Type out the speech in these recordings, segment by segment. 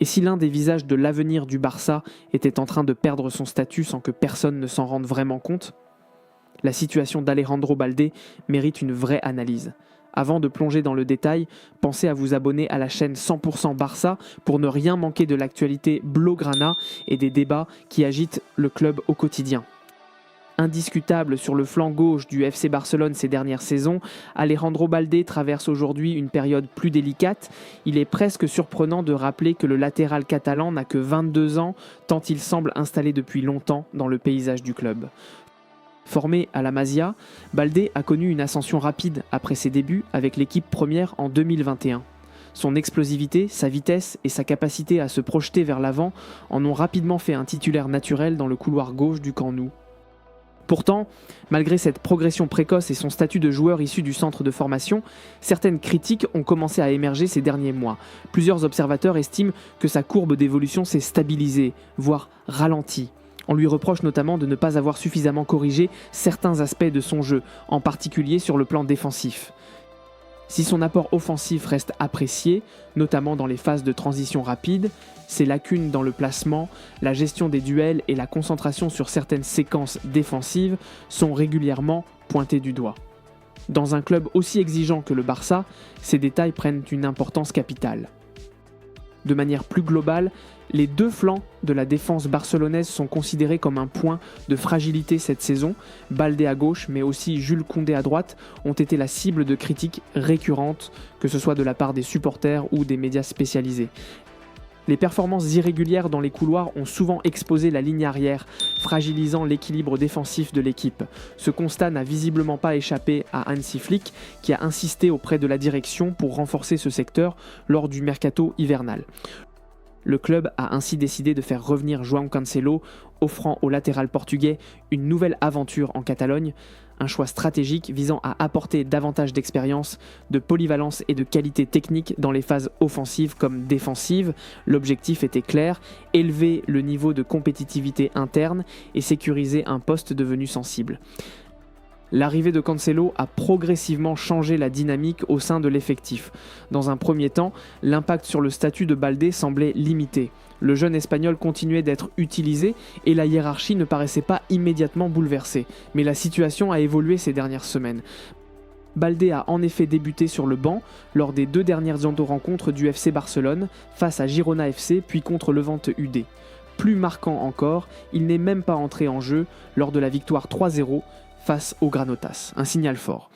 Et si l'un des visages de l'avenir du Barça était en train de perdre son statut sans que personne ne s'en rende vraiment compte, la situation d'Alejandro Balde mérite une vraie analyse. Avant de plonger dans le détail, pensez à vous abonner à la chaîne 100% Barça pour ne rien manquer de l'actualité blaugrana et des débats qui agitent le club au quotidien. Indiscutable sur le flanc gauche du FC Barcelone ces dernières saisons, Alejandro Balde traverse aujourd'hui une période plus délicate. Il est presque surprenant de rappeler que le latéral catalan n'a que 22 ans, tant il semble installé depuis longtemps dans le paysage du club. Formé à la Masia, Balde a connu une ascension rapide après ses débuts avec l'équipe première en 2021. Son explosivité, sa vitesse et sa capacité à se projeter vers l'avant en ont rapidement fait un titulaire naturel dans le couloir gauche du Camp Nou. Pourtant, malgré cette progression précoce et son statut de joueur issu du centre de formation, certaines critiques ont commencé à émerger ces derniers mois. Plusieurs observateurs estiment que sa courbe d'évolution s'est stabilisée, voire ralentie. On lui reproche notamment de ne pas avoir suffisamment corrigé certains aspects de son jeu, en particulier sur le plan défensif. Si son apport offensif reste apprécié, notamment dans les phases de transition rapide, ses lacunes dans le placement, la gestion des duels et la concentration sur certaines séquences défensives sont régulièrement pointées du doigt. Dans un club aussi exigeant que le Barça, ces détails prennent une importance capitale. De manière plus globale, les deux flancs de la défense barcelonaise sont considérés comme un point de fragilité cette saison. Balde à gauche, mais aussi Jules Koundé à droite, ont été la cible de critiques récurrentes, que ce soit de la part des supporters ou des médias spécialisés. Les performances irrégulières dans les couloirs ont souvent exposé la ligne arrière, fragilisant l'équilibre défensif de l'équipe. Ce constat n'a visiblement pas échappé à Hansi Flick, qui a insisté auprès de la direction pour renforcer ce secteur lors du mercato hivernal. Le club a ainsi décidé de faire revenir João Cancelo, offrant au latéral portugais une nouvelle aventure en Catalogne, un choix stratégique visant à apporter davantage d'expérience, de polyvalence et de qualité technique dans les phases offensives comme défensives. L'objectif était clair, élever le niveau de compétitivité interne et sécuriser un poste devenu sensible. L'arrivée de Cancelo a progressivement changé la dynamique au sein de l'effectif. Dans un premier temps, l'impact sur le statut de Balde semblait limité. Le jeune Espagnol continuait d'être utilisé et la hiérarchie ne paraissait pas immédiatement bouleversée. Mais la situation a évolué ces dernières semaines. Balde a en effet débuté sur le banc lors des 2 dernières rencontres du FC Barcelone, face à Girona FC puis contre Levante UD. Plus marquant encore, il n'est même pas entré en jeu lors de la victoire 3-0 face aux Granotas, un signal fort.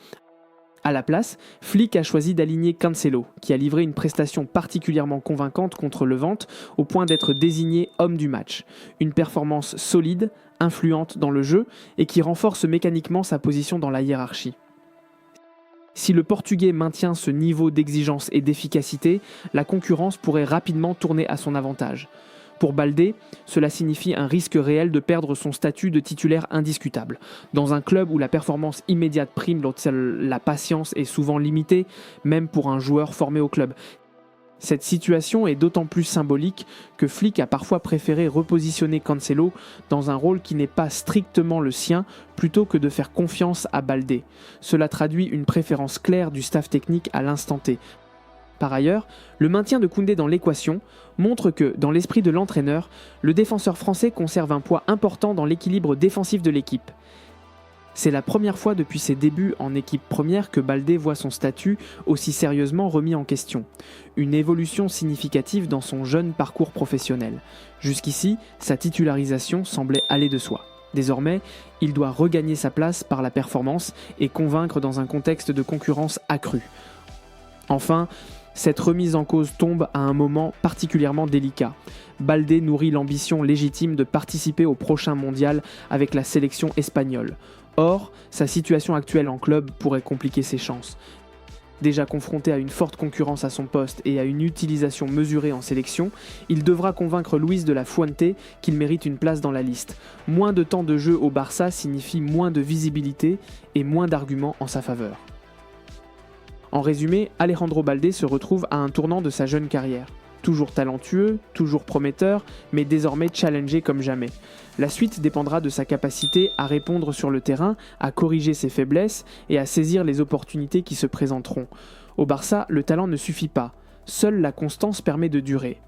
À la place, Flick a choisi d'aligner Cancelo, qui a livré une prestation particulièrement convaincante contre Levante, au point d'être désigné homme du match. Une performance solide, influente dans le jeu, et qui renforce mécaniquement sa position dans la hiérarchie. Si le Portugais maintient ce niveau d'exigence et d'efficacité, la concurrence pourrait rapidement tourner à son avantage. Pour Balde, cela signifie un risque réel de perdre son statut de titulaire indiscutable. Dans un club où la performance immédiate prime lorsque la patience est souvent limitée, même pour un joueur formé au club. Cette situation est d'autant plus symbolique que Flick a parfois préféré repositionner Cancelo dans un rôle qui n'est pas strictement le sien, plutôt que de faire confiance à Balde. Cela traduit une préférence claire du staff technique à l'instant T. Par ailleurs, le maintien de Koundé dans l'équation montre que, dans l'esprit de l'entraîneur, le défenseur français conserve un poids important dans l'équilibre défensif de l'équipe. C'est la première fois depuis ses débuts en équipe première que Balde voit son statut aussi sérieusement remis en question. Une évolution significative dans son jeune parcours professionnel. Jusqu'ici, sa titularisation semblait aller de soi. Désormais, il doit regagner sa place par la performance et convaincre dans un contexte de concurrence accrue. Enfin, cette remise en cause tombe à un moment particulièrement délicat. Balde nourrit l'ambition légitime de participer au prochain mondial avec la sélection espagnole. Or, sa situation actuelle en club pourrait compliquer ses chances. Déjà confronté à une forte concurrence à son poste et à une utilisation mesurée en sélection, il devra convaincre Luis de la Fuente qu'il mérite une place dans la liste. Moins de temps de jeu au Barça signifie moins de visibilité et moins d'arguments en sa faveur. En résumé, Alejandro Balde se retrouve à un tournant de sa jeune carrière. Toujours talentueux, toujours prometteur, mais désormais challengé comme jamais. La suite dépendra de sa capacité à répondre sur le terrain, à corriger ses faiblesses et à saisir les opportunités qui se présenteront. Au Barça, le talent ne suffit pas. Seule la constance permet de durer.